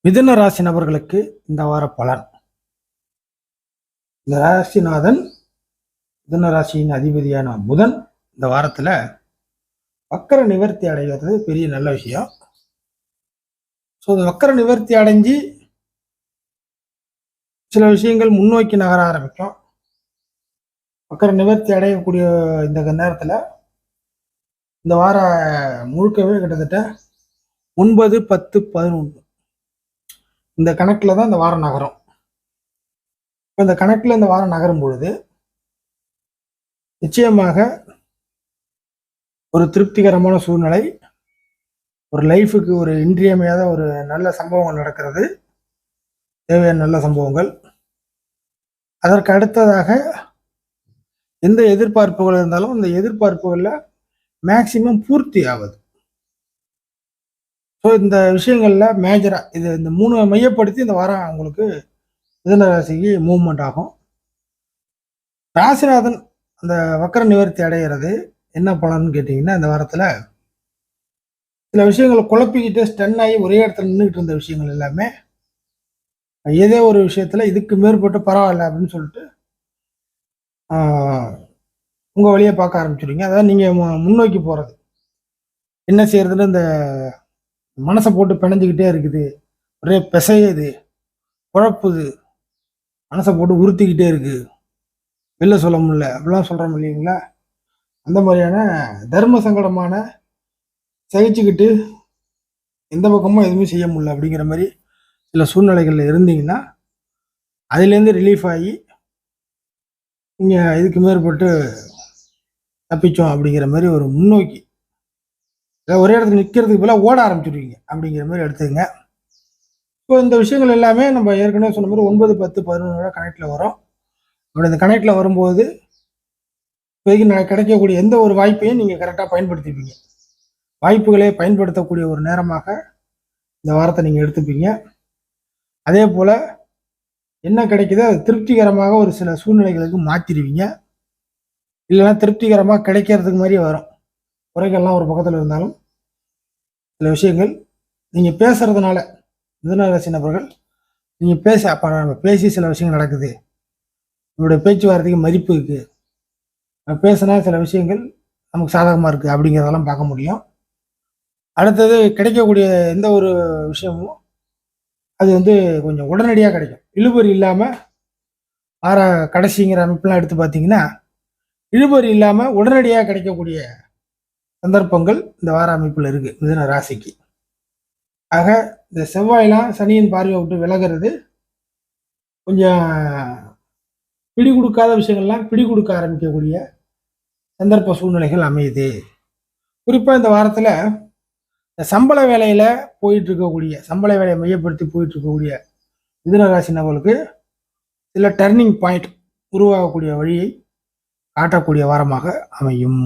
மிதுன ராசி நபர்களுக்கு இந்த வார பலன். இந்த ராசிநாதன் மிதுன ராசியின் அதிபதியான புதன் இந்த வாரத்துல வக்கர நிவர்த்தி அடைகிறது பெரிய நல்ல விஷயம். ஸோ இந்த வக்கர நிவர்த்தி அடைஞ்சு சில விஷயங்கள் முன்னோக்கி நகர ஆரம்பிக்கும். வக்கர நிவர்த்தி அடையக்கூடிய இந்த நேரத்துல இந்த வார முழுக்கவே கிட்டத்தட்ட 9, 10, 11 இந்த கணக்குல தான் இந்த வாரம் நகரும். இப்போ இந்த கணக்குல இந்த வாரம் நகரும் பொழுது நிச்சயமாக ஒரு திருப்திகரமான சூழ்நிலை, ஒரு லைஃபுக்கு ஒரு இன்றியமையாத ஒரு நல்ல சம்பவங்கள் நடக்கிறது, தேவையான நல்ல சம்பவங்கள். அதற்கு அடுத்ததாக எந்த எதிர்பார்ப்புகள் இருந்தாலும் அந்த எதிர்பார்ப்புகளில் மேக்சிமம் பூர்த்தி ஆகுது. ஸோ இந்த விஷயங்களில் மேஜராக இந்த 3 மையப்படுத்தி இந்த வாரம் அவங்களுக்கு மிதுன ராசிக்கு மூவ்மெண்ட் ஆகும். ராசிநாதன் அந்த வக்கர நிவர்த்தி அடைகிறது என்ன பலன்னு கேட்டிங்கன்னா, இந்த வாரத்தில் சில விஷயங்களை குழப்பிக்கிட்டு ஸ்டன் ஆகி ஒரே இடத்துல நின்றுக்கிட்டு இருந்த விஷயங்கள் எல்லாமே ஏதோ ஒரு விஷயத்தில் இதுக்கு மேற்பட்டு பரவாயில்ல அப்படின்னு சொல்லிட்டு உங்கள் வழியை பார்க்க ஆரம்பிச்சுடுவீங்க. அதாவது நீங்கள் முன்னோக்கி போகிறது என்ன செய்யறதுன்னு இந்த மனசை போட்டு பிணைஞ்சிக்கிட்டே இருக்குது, ஒரே பிசையுது, குழப்புது, மனசை போட்டு உறுத்திக்கிட்டே இருக்கு, வெளில சொல்ல முடியல அப்படிலாம் சொல்கிறோம் இல்லைங்களா? அந்த மாதிரியான தர்ம சங்கடமான சகிச்சுக்கிட்டு எந்த பக்கமும் எதுவுமே செய்ய முடியல அப்படிங்கிற மாதிரி சில சூழ்நிலைகளில் இருந்தீங்கன்னா அதுலேருந்து ரிலீஃப் ஆகி நீங்கள் இதுக்கு மேற்பட்டு தப்பிச்சோம் அப்படிங்கிற மாதிரி ஒரு முன்னோக்கி ஒரே இடத்துல நிற்கிறதுக்கு போல ஓட ஆரம்பிச்சுடுவீங்க அப்படிங்கிற மாதிரி எடுத்துங்க. இப்போ இந்த விஷயங்கள் எல்லாமே நம்ம ஏற்கனவே சொன்ன மாதிரி 9, 10, 11 கனெக்டில் வரும். அப்படி இந்த கனெக்டில் வரும்போது இப்போதைக்கு கிடைக்கக்கூடிய எந்த ஒரு வாய்ப்பையும் நீங்கள் கரெக்டாக பயன்படுத்திப்பீங்க. வாய்ப்புகளை பயன்படுத்தக்கூடிய ஒரு நேரமாக இந்த வாரத்தை நீங்கள் எடுத்துப்பீங்க. அதே போல் என்ன கிடைக்குதோ அது திருப்திகரமாக ஒரு சில சூழ்நிலைகளுக்கு மாற்றிடுவீங்க. இல்லைன்னா திருப்திகரமாக கிடைக்கிறதுக்கு மாதிரியே வரும். குறைகள்லாம் ஒரு பக்கத்தில் இருந்தாலும் சில விஷயங்கள் நீங்கள் பேசுறதுனால மிதுன ராசி நபர்கள் நீங்கள் அப்போ நம்ம பேசி சில விஷயங்கள் நடக்குது, நம்மளுடைய பேச்சுவார்த்தைக்கு மதிப்பு இருக்குது, பேசினா சில விஷயங்கள் நமக்கு சாதகமாக இருக்குது அப்படிங்கிறதெல்லாம் பார்க்க முடியும். அடுத்தது கிடைக்கக்கூடிய எந்த ஒரு விஷயமும் அது கொஞ்சம் உடனடியாக கிடைக்கும். இழுபறி இல்லாமல் கடைசிங்கிற அமைப்பெலாம் எடுத்து பார்த்தீங்கன்னா இழுபறி இல்லாமல் உடனடியாக கிடைக்கக்கூடிய சந்தர்ப்பங்கள் இந்த வார அமைப்பில் இருக்குது மிதுன ராசிக்கு. ஆக இந்த செவ்வாயெல்லாம் சனியின் பார்வையை விட்டு விலகிறது கொஞ்சம் பிடி கொடுக்காத விஷயங்கள்லாம் பிடி கொடுக்க ஆரம்பிக்கக்கூடிய சந்தர்ப்ப சூழ்நிலைகள் அமையுது. குறிப்பாக இந்த வாரத்தில் இந்த சம்பள வேலையில் சம்பள வேலையை மையப்படுத்தி போயிட்டு இருக்கக்கூடிய மிதுன ராசி நபர்களுக்கு சில டர்னிங் பாயிண்ட் உருவாகக்கூடிய வழியை காட்டக்கூடிய வாரமாக அமையும்.